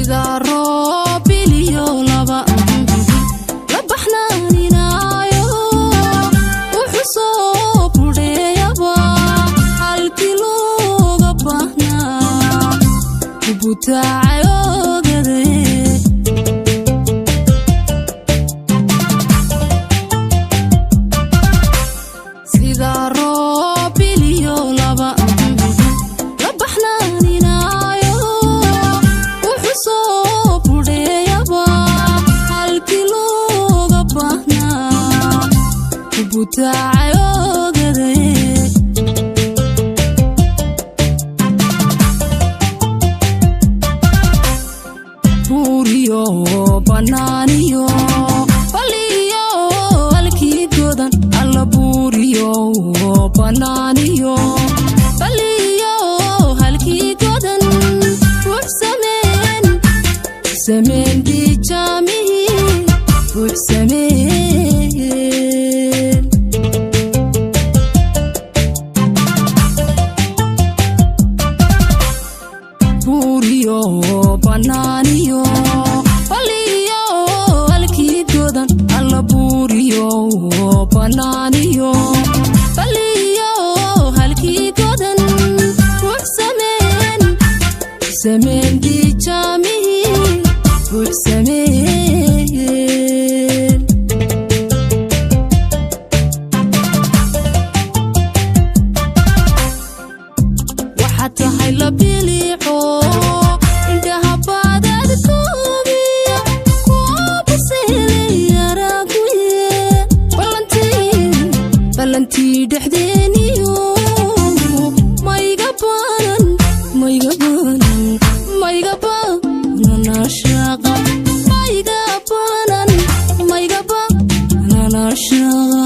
sida roob iyo laba la baxnaaninayo wuxuu soo budheeyaba halkii looga baahnaa ku butaacay ogade sida roob iyo laba la baxnaaninayo wuxuu soo budheeyaba halkii looga baahnaa ku butaacay ogade buuriyo banaaniyo baliyo halkii godan alla buuriyo banaaniyo baliyo halkii godan wux sameen bijaamihi wux sameen buuriyo banaaniyo baliyo halkii godan alla buuriyo banaaniyo baliyo halkii godan wux sameen bijaamihi wux sameen waxaad tahay la bilico indhaha baadadkoobiya kuwa baseelaya raaguye ballantii dhexdeeniyo mayga baanan ashaqa mayga baanan ashaqa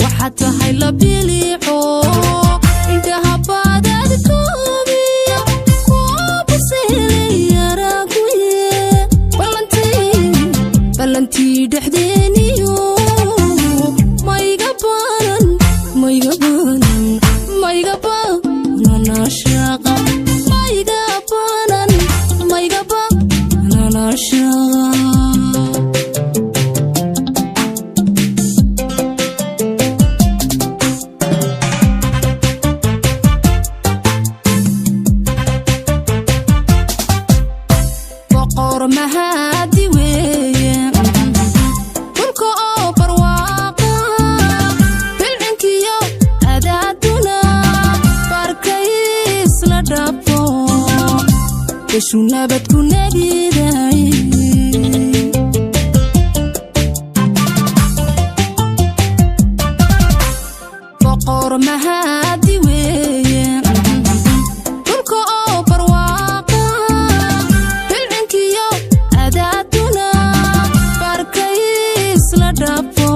waxaad tahay la bilico indhaha baadadkoobiya kuwa baseelaya raaguye ballantii dhexdeeniyo mayga baanan ashaqa mayga baanan ashaqa boqor mahadi weeye dhulka oo barwaaqa bilcinkiyo adaaduna barkay isla dhabo beshu nabad ku nagiday boqor mahadi weeye dhulka oo barwaaqa bilcinkiyo adaaduna barkay isla dhabo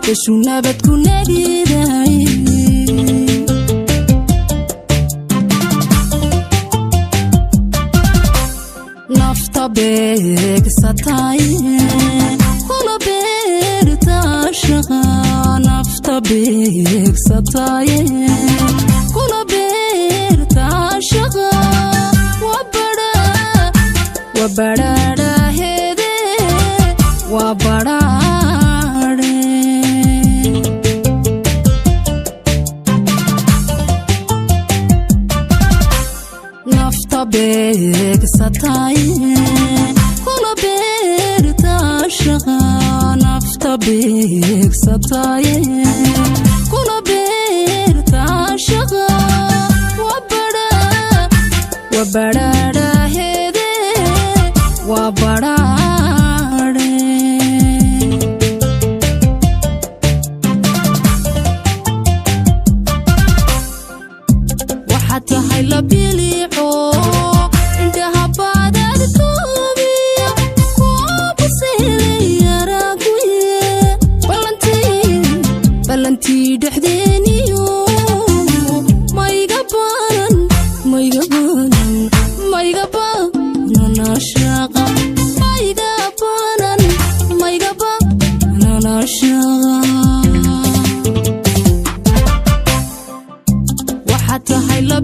beshu nabad ku nagiday nafta beegsataye kula beerta shaqa nafta beegsataye kula beerta shaqa wabadhaadhahede wabadhaadhe nafta beegsataye kula beerta shaqa nafta beegsataye kula beerta shaqa wabadhaadhahede wabadhaadhe waxaad tahay la bilico indhaha baadadkoobiya kuwa baseelaya raaguye ballantii dhexdeeniyo mayga baanan ashaqa mayga baanan ashaqa waxaad tahay la